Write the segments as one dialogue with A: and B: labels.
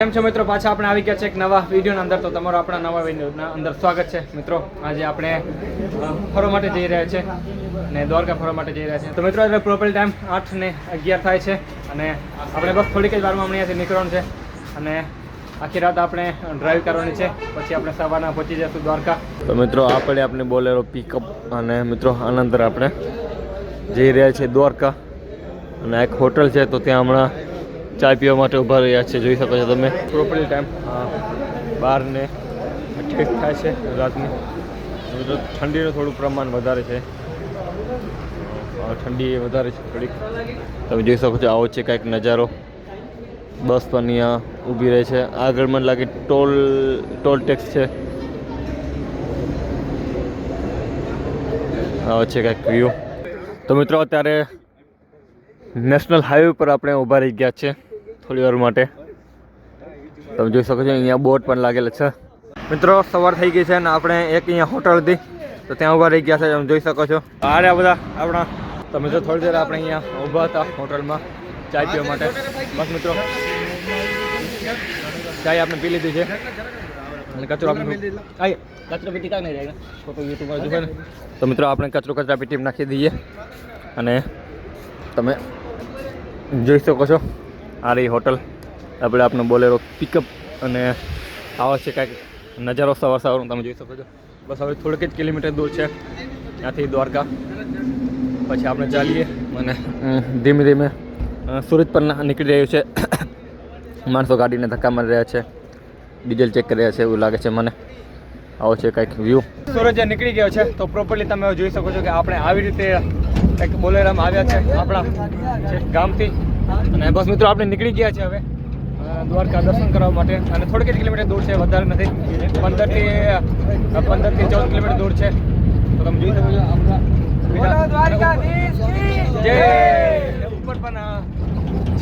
A: કેમ છો મિત્રો, પાછા આપણે આવી ગયા છે એક નવા વિડીયોના અંદર. તો તમારો આપણા નવા વિડીયોના અંદર સ્વાગત છે મિત્રો. આજે આપણે ફરવા માટે જઈ રહ્યા છે અને દ્વારકા ફરવા માટે જઈ રહ્યા છે. તો મિત્રો એટલે પ્રોપર ટાઈમ 8:11 થાય છે અને આપણે બસ થોડીક જ વારમાં અહીંયાથી નીકળવાનું છે અને આખી રાત આપણે ડ્રાઈવ કરવાની છે. પછી આપણે સવારના પહોંચી જઈશું દ્વારકા. તો મિત્રો આપણે બોલેરો પિકઅપ અને મિત્રો આનંદર આપણે જઈ રહ્યા છીએ દ્વારકા અને એક હોટલ છે તો ત્યાં હમણાં ચાય પીવા માટે ઊભા રહ્યા છે. જોઈ શકો છો તમે પ્રોપરલી ટાઈમ 12:28 થાય છે રાતની. મિત્રો ઠંડીનું થોડું પ્રમાણ વધારે છે, ઠંડી વધારે છે થોડીક. તમે જોઈ શકો છો આવો છે કાંઈક નજારો. બસ પણ અહીંયા ઊભી રહે છે. આગળ મને લાગે ટોલ ટેક્સ છે. આવો છે કાંઈક વ્યૂ. તો મિત્રો અત્યારે નેશનલ હાઈવે પર આપણે ઊભા રહી ગયા છે થોડી વાર માટે. તમે જોઈ શકો છો અહીંયા બોટ પણ લાગેલા છે. મિત્રો સવાર થઈ ગઈ છે અને આપણે એક અહીંયા હોટલ હતી તો ત્યાં ઊભા રહી ગયા છે. તમે જોઈ શકો છો આ બધા આપણા. તો મિત્રો થોડી દેર આપણે અહીંયા ઊભા હતા હોટલમાં ચાય પીવા માટે. બસ મિત્રો ચાય આપણે પી લીધી છે અને કચરો આપણે કચરો પેટી કાંઈ નહીં જાય ફોટો યુટ્યુબમાં જોવે ને. તો મિત્રો આપણે કચરા પેટીમાં નાખી દઈએ અને તમે જોઈ શકો છો આ રહી હોટલ. આપણે આપણો બોલેરો પિકઅપ અને આવો છે કાંઈક નજારો સવારનો તમે જોઈ શકો છો. બસ હવે થોડીક જ કિલોમીટર દૂર છે ત્યાંથી દ્વારકા. પછી આપણે ચાલીએ અને ધીમે ધીમે સુરત પર નીકળી રહ્યું છે. માણસો ગાડીને ધક્કા મારી રહ્યા છે, ડીઝલ ચેક કરી રહ્યા છે એવું લાગે છે મને. આવો છે કાંઈક વ્યૂ. સુરત જે નીકળી ગયો છે તો પ્રોપરલી તમે જોઈ શકો છો કે આપણે આવી રીતે કંઈક બોલેરામાં આવ્યા છે આપણા ગામથી. અને બસ મિત્રો આપણે નીકળી ગયા છે હવે દ્વારકા દર્શન કરવા માટે. અને થોડીક જ કિલોમીટર દૂર છે, વધારે નથી. 15 થી 14 કિલોમીટર દૂર છે. તો તમે જોઈ શકો છો જે ઉપર પણ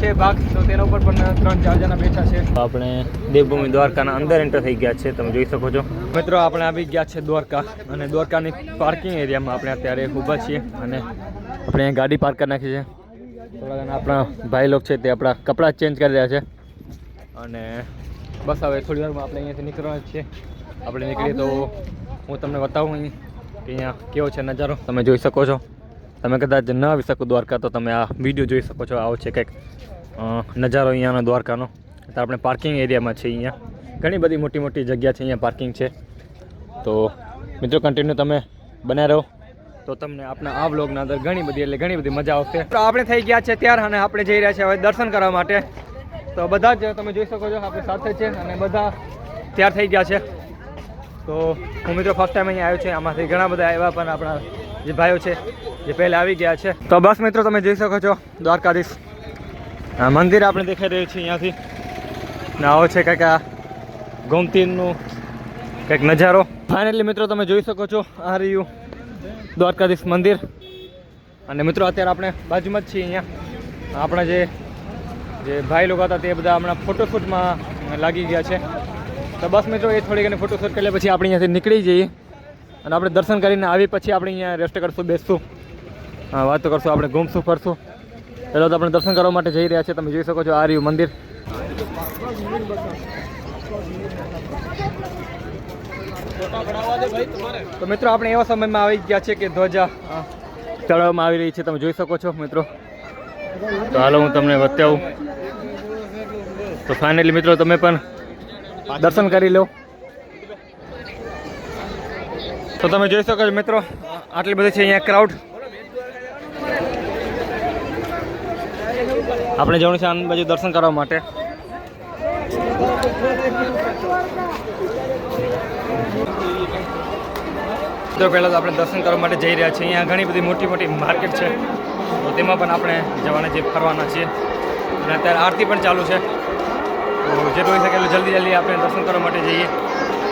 A: છે ભાગ, તો તેના ઉપર પણ 3-4 જણા બેઠા છે. આપણે દેવભૂમિ દ્વારકાના અંદર એન્ટર થઈ ગયા છે. તમે જોઈ શકો છો મિત્રો આપણે આવી ગયા છે દ્વારકા અને દ્વારકાની પાર્કિંગ એરિયામાં આપણે અત્યારે ઊભા છીએ અને આપણે ગાડી પાર્ક કરી નાખી છે. થોડા ઘણા આપણા ભાઈ લોકો છે તે આપણા કપડાં ચેન્જ કરી રહ્યા છે અને બસ હવે થોડી વારમાં આપણે અહીંયાથી નીકળવાના છીએ. આપણે નીકળીએ તો હું તમને બતાવું અહીં કે અહીંયા કેવો છે નજારો. તમે જોઈ શકો છો. તમે કદાચ ન આવી શકો દ્વારકા તો તમે આ વિડીયો જોઈ શકો છો. આવો છે કંઈક નજારો અહીંયાનો દ્વારકાનો. તો આપણે પાર્કિંગ એરિયામાં છે. અહીંયા ઘણી બધી મોટી મોટી જગ્યા છે, અહીંયા પાર્કિંગ છે. તો મિત્રો કન્ટિન્યુ તમે બનાવી રહો તો તમને આપણા આ વ્લોગના અંદર ઘણી બધી મજા આવશે. તો આપણે થઈ ગયા છે ત્યાર અને આપણે જઈ રહ્યા છીએ હવે દર્શન કરવા માટે. તો બધા જ તમે જોઈ શકો છો આપણી સાથે છે અને બધા તૈયાર થઈ ગયા છે. તો હું મિત્રો ફર્સ્ટ ટાઈમ અહીંયા આવ્યો છે. આમાંથી ઘણા બધા એવા પણ આપણા જે ભાઈઓ છે જે પહેલાં આવી ગયા છે. તો બસ મિત્રો તમે જોઈ શકો છો દ્વારકાધીશ મંદિર આપણે દેખાઈ રહ્યું છે અહીંયાથી. ને આવો છે કંઈક આ ગોમતીનું કંઈક નજારો. ફાઇનલી મિત્રો તમે જોઈ શકો છો આ રહ્યું દ્વારકાધીશ મંદિર. અને મિત્રો અત્યારે આપણે બાજુમાં જ છીએ. અહીંયા આપણા જે ભાઈ લોકો હતા તે બધા હમણાં ફોટોશૂટમાં લાગી ગયા છે. તો બસ મિત્રો એ થોડી ઘણી ફોટોશૂટ કરી લે પછી આપણે અહીંયાથી નીકળી જઈએ અને આપણે દર્શન કરીને આવી પછી આપણે અહીંયા રેસ્ટ કરશું, બેસશું, વાતો કરશું, આપણે ઘૂમશું, ફરશું. પહેલાં તો આપણે દર્શન કરવા માટે જઈ રહ્યા છીએ. તમે જોઈ શકો છો આ રહ્યું મંદિર. તો મિત્રો આપણે એવા સમયમાં આવી ગયા છે કે ધ્વજા ચડાવવામાં આવી રહી છે. તમે જોઈ શકો છો મિત્રો. તો હાલો હું તમને બતાવું. તો ફાઇનલી મિત્રો તમે પણ દર્શન કરી લો. તો તમે જોઈ શકો છો મિત્રો આટલી બધી છે અહીંયા ક્રાઉડ. આપણે જવાનું છે આ બાજુ દર્શન કરવા માટે. તો પહેલાં તો આપણે દર્શન કરવા માટે જઈ રહ્યા છીએ. અહીંયા ઘણી બધી મોટી મોટી માર્કેટ છે તો તેમાં પણ આપણે જવાના છીએ, ફરવાના છીએ. અને અત્યારે આરતી પણ ચાલુ છે. તો જેટલું હોઈ શકે એટલું જલ્દી આપણે દર્શન કરવા માટે જઈએ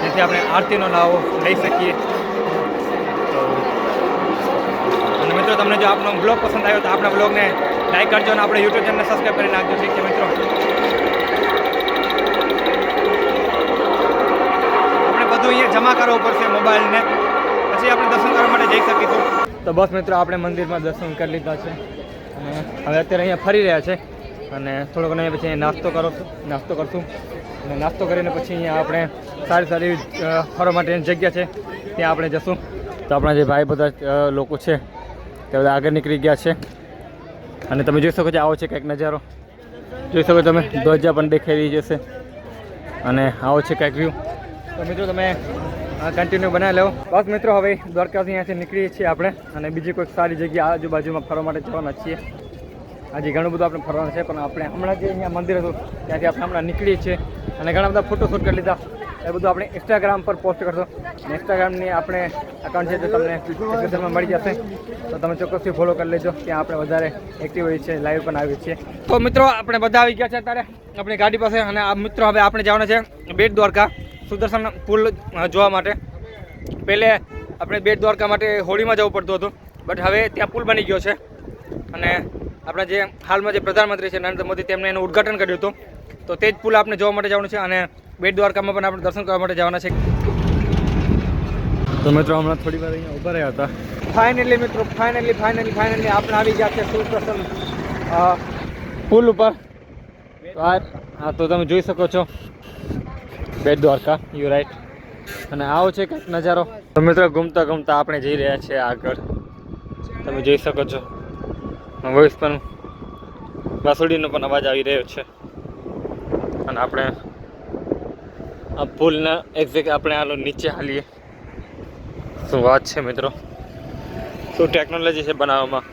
A: જેથી આપણે આરતીનો લાવો લઈ શકીએ. તો અને મિત્રો તમને જો આપણો બ્લોગ પસંદ આવ્યો તો આપણા બ્લોગને લાઈક કરજો અને આપણે યુટ્યુબ ચેનલને સબસ્ક્રાઈબ કરી નાખજો. ઠીક છે મિત્રો. આપણે બધું અહીંયા જમા કરવું પડશે મોબાઈલને, પછી આપણે દર્શન કરવા માટે જઈ શકીશું. તો બસ મિત્રો આપણે મંદિરમાં દર્શન કરી લીધા છે અને હવે અત્યારે અહીંયા ફરી રહ્યા છે. અને થોડોક ઘણો પછી નાસ્તો કરશું અને નાસ્તો કરીને પછી અહીંયા આપણે સારી ફરવા માટેની જગ્યા છે ત્યાં આપણે જશું. તો આપણા જે ભાઈ બધા લોકો છે તે બધા આગળ નીકળી ગયા છે અને તમે જોઈ શકો છો આવો છે કંઈક નજારો જોઈ શકો તમે ધ્વજા પણ દેખાઈ રહી જશે અને આવો છે કંઈક વ્યૂ. તો મિત્રો તમે કન્ટિન્યુ બનાવી લો. બસ મિત્રો હવે દ્વારકાથી અહીંયાથી નીકળીએ છીએ આપણે અને બીજી કોઈક સારી જગ્યા આજુબાજુમાં ફરવા માટે જવાના છીએ. હજી ઘણું બધું આપણે ફરવાનું છે પણ આપણે હમણાં જે અહીંયા મંદિર હતું ત્યાંથી આપણે હમણાં નીકળીએ છીએ અને ઘણા બધા ફોટોશૂટ કરી લીધા. એ બધું આપણે ઇન્સ્ટાગ્રામ પર પોસ્ટ કરશો અને ઇન્સ્ટાગ્રામની આપણે અકાઉન્ટ છે તો તમને ડિસ્ક્રિપ્શનમાં મળી જશે તો તમે ચોક્કસથી ફોલો કરી લેજો. ત્યાં આપણે વધારે એક્ટિવ હોઈએ છીએ, લાઈવ પણ આવીએ છીએ. તો મિત્રો આપણે બધા આવી ગયા છે અત્યારે આપણી ગાડી પાસે અને આ મિત્રો હવે આપણે જવાના છે બેટ દ્વારકા સુદર્શન પુલ જોવા માટે. પહેલે આપણે બેટ દ્વારકા માટે હોડીમાં જવું પડતું હતું બટ હવે ત્યાં પુલ બની ગયો છે અને આપણા જે હાલમાં જે પ્રધાનમંત્રી છે નરેન્દ્ર મોદી તેમણે એનું ઉદ્ઘાટન કર્યું હતું તો તે જ પુલ આપણે જોવા માટે જવાનું છે અને બેટ દ્વારકામાં પણ આપણે દર્શન કરવા માટે જવાના છે. તો મિત્રો હમણાં થોડી વાર અહીંયા ઊભા રહ્યા હતા. ફાઇનલી મિત્રો ફાઇનલી આપણે આવી ગયા છે સુદર્શન પુલ ઉપર. તો હા તો તમે જોઈ શકો છો બેટ દ્વારકા યુ રાઈટ અને આવો છે કંઈક નજારો. તો મિત્રો ઘૂમતા આપણે જઈ રહ્યા છીએ આગળ તમે જોઈ શકો છો. વોઇસ પણ વાસુડીનો પણ અવાજ આવી રહ્યો છે અને આપણે આ પુલના એક્ઝેક્ટ આપણે આલો નીચે હાલીએ. શું વાત છે મિત્રો, શું ટેકનોલોજી છે બનાવવામાં.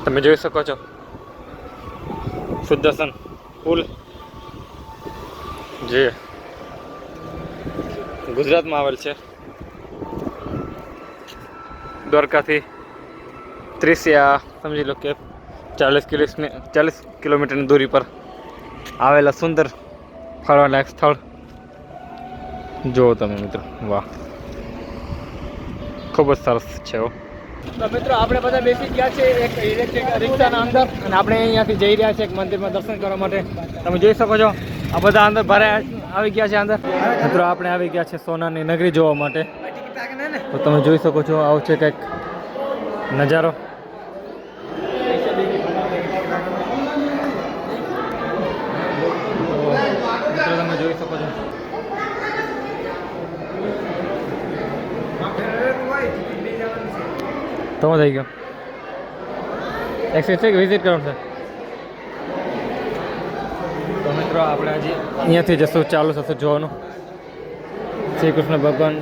A: તમે જોઈ શકો છો સુદર્શન પુલ જે ગુજરાતમાં આવેલ છે. દ્વારકાથી 30 યા સમજી લો કે 40 કિલોમીટરની દૂરી પર આવેલા સુંદર ફરવાલાયક સ્થળ જુઓ તમે મિત્રો. વાહ, ખૂબ જ સરસ છે. તો મિત્રો આપણે બધા બેસી ગયા છે એક ઇલેક્ટ્રિક રિક્ષાના અંદર અને આપણે અહીંયાથી જઈ રહ્યા છીએ એક મંદિરમાં દર્શન કરવા માટે. તમે જોઈ શકો છો આ બધા અંદર આવી ગયા છે અંદર. મિત્રો આપણે આવી ગયા છે સોનાની નગરી જોવા માટે. તો તમે જોઈ શકો છો આવું છે કંઈક નજારો. તમે જોઈ શકો છો તો થઈ ગયો એક્સેસ વિઝિટ કરવાનું છે. તો મિત્રો આપણે હજી અહીંયાથી જશું ચાલુ થશે જોવાનું. શ્રી કૃષ્ણ ભગવાન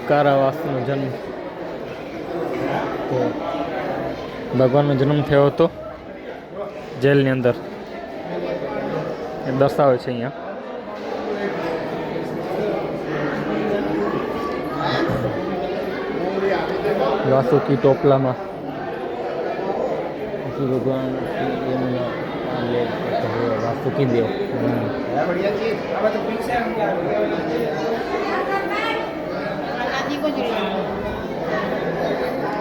A: કારાવાસનો જન્મ. તો ભગવાનનો જન્મ થયો હતો જેલની અંદર એ દર્શાવે છે અહીંયા. વાસુકી ટોપલામાં ભગવાન વાસુકી દેવ.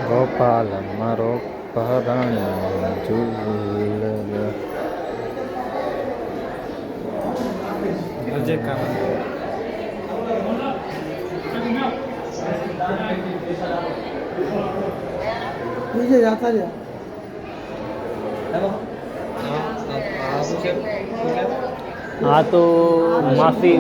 A: ગોપાલ મારો પરાણી અજય કામ નીચે જાતા રહ્યા. હા તો માસી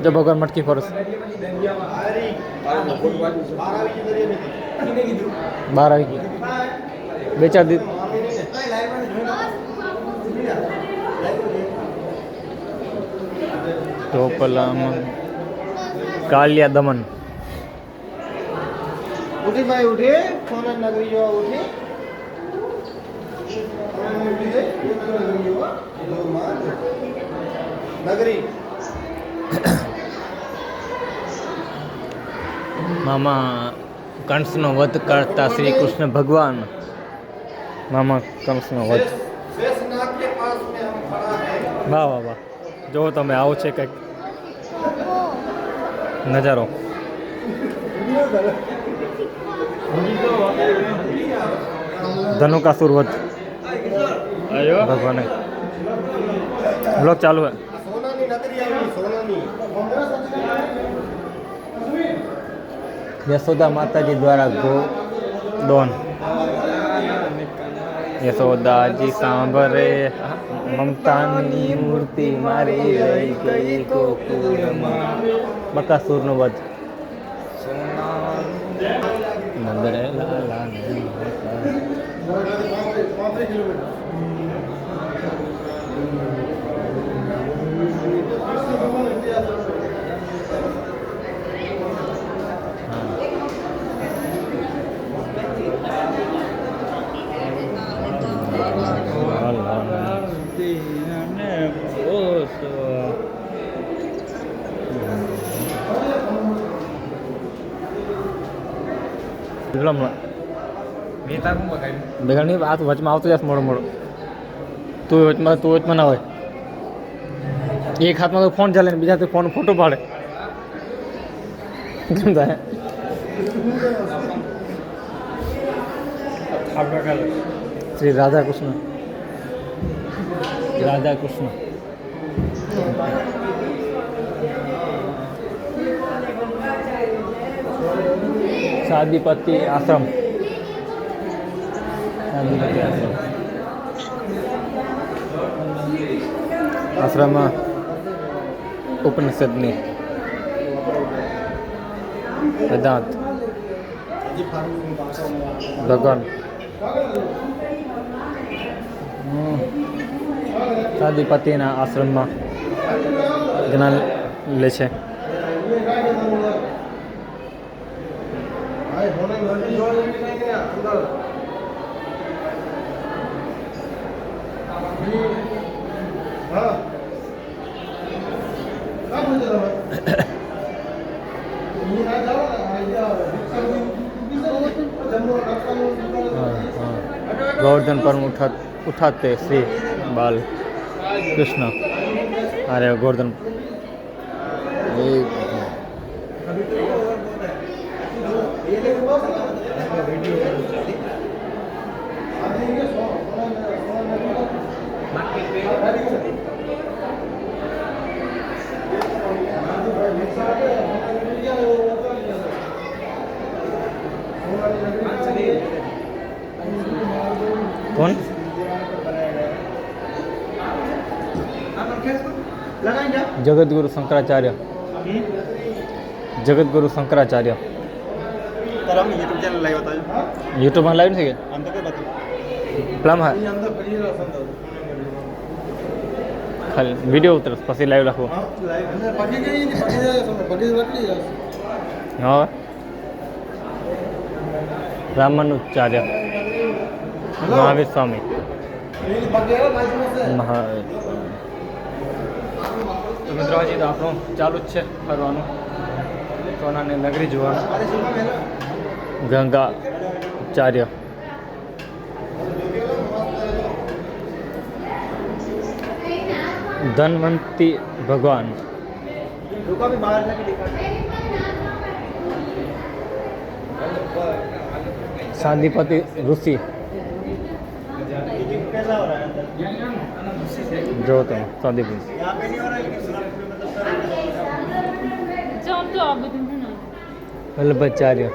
A: જો ભગવાન મટકી ફરસ 12 આવી ગઈ 2-4 દિવસ. ટોપલામાં કાલિયા દમન.
B: ઉઠી ભાઈ ઉઠે સોનલ નગરી જોવા ઉઠી. નગરી
A: મામા કંસનો વધ કરતા શ્રી કૃષ્ણ ભગવાન. મામા કંસનો વધ.
B: शेषनाग के पास में हम खड़ा है.
A: વાહ વાહ વાહ. જો તમે આવો છે કંઈક નજારો. ધનુકાસુર વધ ભગવાન. બ્લોગ ચાલુ હે.
B: सोनानी नगरी आई सोनानी.
A: યશોદા માતાજી દ્વારા ગોદોન. યશોદાજી સાંભળે મમતાની મૂર્તિ મારી રહી ગઈ ગોકુળમાં. બકાસુરનો વધ. નંદરે લાલા બેગાની વાત વચમાં આવતો જશે મોડો મોડો. તું વચમાં ના હોય. એક હાથમાં તો ફોન ચાલે ને બીજા તો ફોન ફોટો પાડે. કેમ થાય? શ્રી રાધા કૃષ્ણ. રાધા કૃષ્ણ. સાદીપતિ આશ્રમ. સાદીપતિ આશ્રમ. આશ્રમમાં ઉપનિષદની વેદાંત ભગવાન સાદીપતિના આશ્રમમાં જ્ઞાન લે છે. गोवर्धन पर उठाते श्री बाल कृष्ण. अरे गोवर्धन कौन? Jagatguru Shankaracharya. Jagatguru Shankaracharya.
B: YouTube channel live होता है.
A: यूट्यूब में लाइव नहीं
B: हम तो कोई बात
A: प्लम है खाली वीडियो उतर પછી લાઈવ રાખો. હા રામાનુજાચાર્ય મહાવીર સ્વામી તો મિત્રો હજી તો આપણું ચાલુ જ છે ફરવાનું. સોનાની નગરી જોવાનું. ગંગાચાર્ય. ધન્વંતી ભગવાન. સાદીપતિ ઋષિ. જો તમે સાદીપતિ વલ્લભાચાર્ય.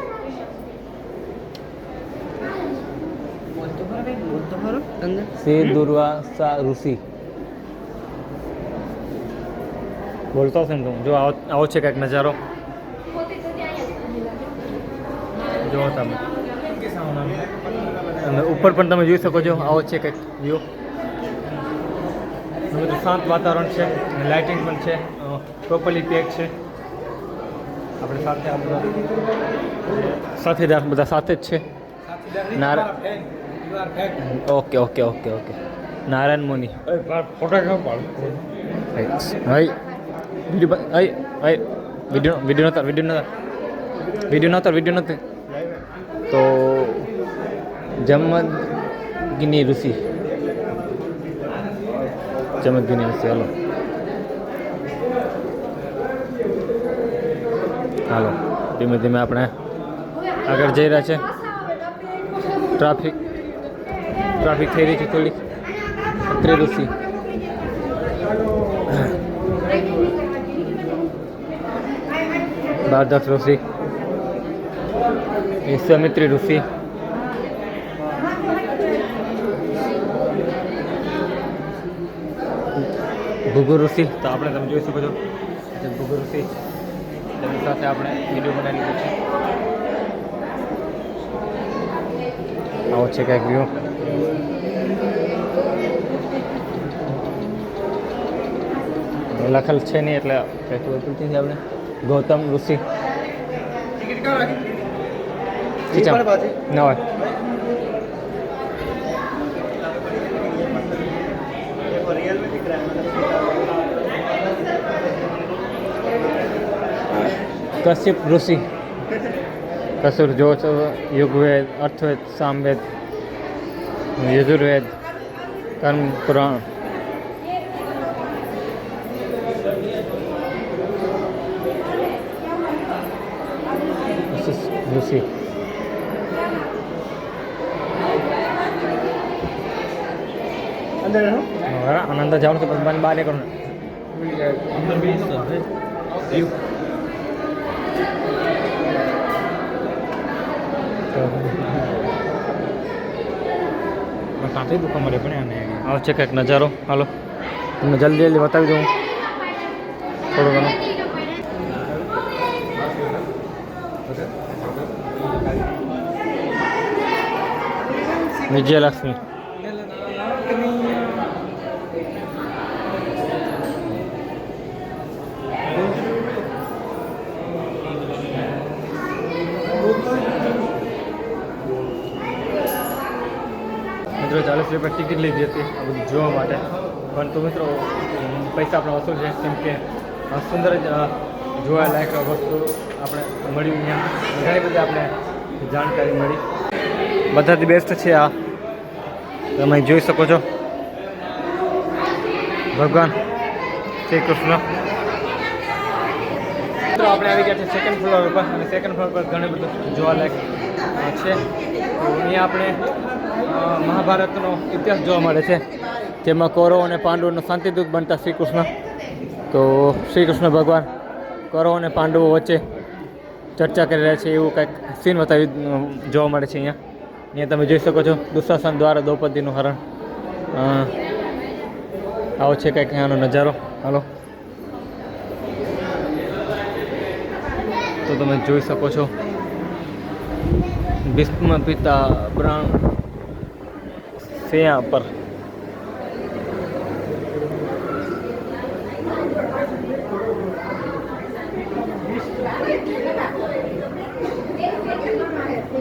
A: શ્રી દુર્વાસા ઋષિ. બોલતો હશે ને તું. જો આવો છે કંઈક નજારો. જો તમે ઉપર પણ તમે જોઈ શકો છો. આવો છે કંઈક વ્યૂ. બધું શાંત વાતાવરણ છે. લાઇટિંગ પણ છે. પ્રોપરલી પેક છે. આપણે સાથે આ બધા સાથે જ છે. Okay okay okay okay. Narayan મુનિ. ફોટા કેમ પાડું? Ay, video ba? Ay, video nata. તો જમદગ્નિ ઋષિ હાલો ધીમે ધીમે આપણે આગળ જઈ રહ્યા છે. ટ્રાફિક થઈ રહી છે થોડી. અત્રે ઋષિ દ્વારદાસ ઋષિ, વિશ્વામિત્રી ઋષિ, ભૃગુ ઋષિ. તો આપણે તમે જોઈ શકો છો ભૃગુ ઋષિ તેની સાથે આપણે વિડીયો બનાવી લીધો છે. આવો છે કંઈક વ્યૂ. લખેલ છે નહીં એટલે કંઈક નથી આપણે. ગૌતમ ઋષિ ના હોય. કશ્યપ ઋષિ, કસુર જો છો યુગવેદ, અર્થવેદ, સામવેદ, યજુર્વેદ, કર્મ પુરાણ, ઋષિ. અંદર જવાનું તો બહાર નીકળવાનું. કાંથી દુકાન મળે પણ આવો છે કંઈક નજારો. હાલો તમને જલ્દી બતાવી દઉં થોડો ઘણો. વિજયલક્ષ્મી મિત્રો 40 રૂપિયા ટિકિટ લીધી હતી આ બધું જોવા માટે. પરંતુ મિત્રો પૈસા આપણા વસૂલ છે, કેમ કે સુંદર જ જોવાલાયક વસ્તુ આપણે મળી. અહીંયા ઘણી બધી આપણે જાણકારી મળી. બધાથી બેસ્ટ છે આ, તમે જોઈ શકો છો ભગવાન શ્રી કૃષ્ણ. મિત્રો આપણે આવી ગયા છે સેકન્ડ ફ્લોર ઉપર, અને સેકન્ડ ફ્લોર પર ઘણું બધું જોવાલાયક છે. તો અહીંયા આપણે મહાભારતનો ઇતિહાસ જોવા મળે છે, જેમાં કૌરવ અને પાંડવોનો શાંતિદૂત બનતા શ્રી કૃષ્ણ. તો શ્રી કૃષ્ણ ભગવાન કૌરવ અને પાંડવો વચ્ચે ચર્ચા કરી રહ્યા છે એવું કંઈક સીન બતાવી જોવા મળે છે. અહીંયા તમે જોઈ શકો છો દુશાસન દ્વારા દ્રૌપદીનું હરણ. આવો છે કંઈક અહીંયાનો નજારો. હાલો તો તમે જોઈ શકો છો ભીષ્મ પિતા પ્રાણ સેયા પર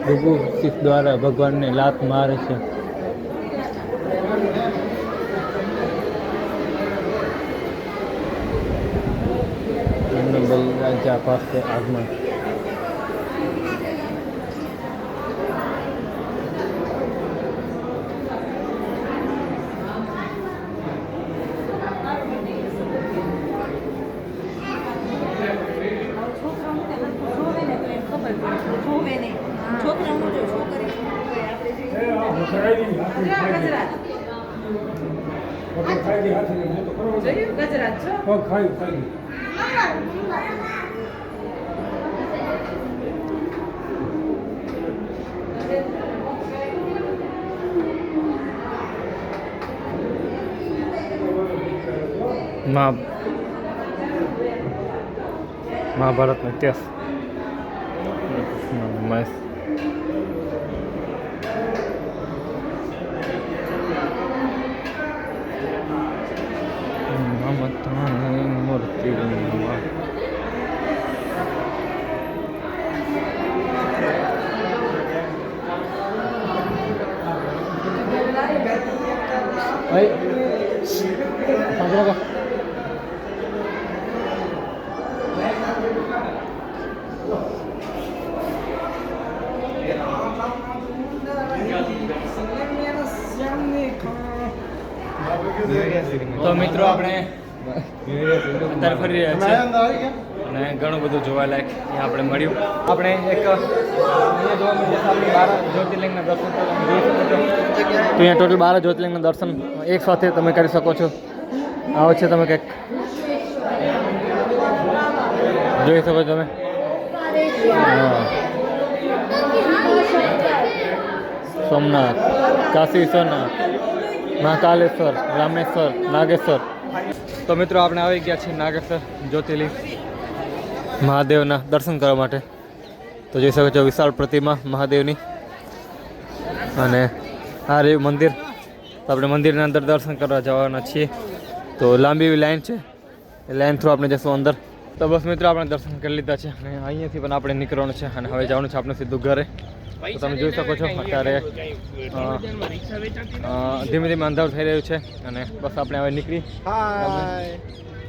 A: ભૃગુ શિખ દ્વારા ભગવાનને લાત મારે છે. બલિરાજા પાસે આગમન. મહાભારતનો ઇતિહાસ. મહેશ મૂર્તિ તો મિત્રો આપણે અત્યારે ફરી રહ્યા છીએ અને ઘણું બધું જોવાલાયક અહીંયા આપણે મળ્યું. આપણે એક અહીંયા જોવા મળ્યું છે આપણે 12 જ્યોતિર્લિંગના દર્શન તો અહીંયા ટોટલ 12 જ્યોતિર્લિંગના દર્શન એક સાથે તમે કરી શકો છો. આવો છે તમે કંઈક જોઈ શકો તમે. સોમનાથ, કાશી વિશ્વનાથ, મહાકાલેશ્વર, રામેશ્વર, નાગેશ્વર. તો મિત્રો આપણે આવી ગયા છીએ નાગેશ્વર જ્યોતિર્લિંગ મહાદેવના દર્શન કરવા માટે. તો જોઈ શકો છો વિશાળ પ્રતિમા મહાદેવની અને આ રહ્યું મંદિર. તો આપણે મંદિરના અંદર દર્શન કરવા જવાના છીએ. તો લાંબી એવી લાઈન છે, એ લાઈન થ્રુ આપણે જઈશું અંદર. તો બસ મિત્રો આપણે દર્શન કરી લીધા છે અને અહીંયાથી પણ આપણે નીકળવાનું છે અને હવે જવાનું છે આપણે સીધું ઘરે. તો તમે જોઈ શકો છો અત્યારે ધીમે ધીમે અંધારું થઈ રહ્યું છે અને બસ આપણે હવે નીકળી.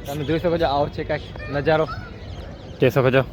A: તમે જોઈ શકો છો આવો છે કાંઈક નજારો જોઈ શકો છો.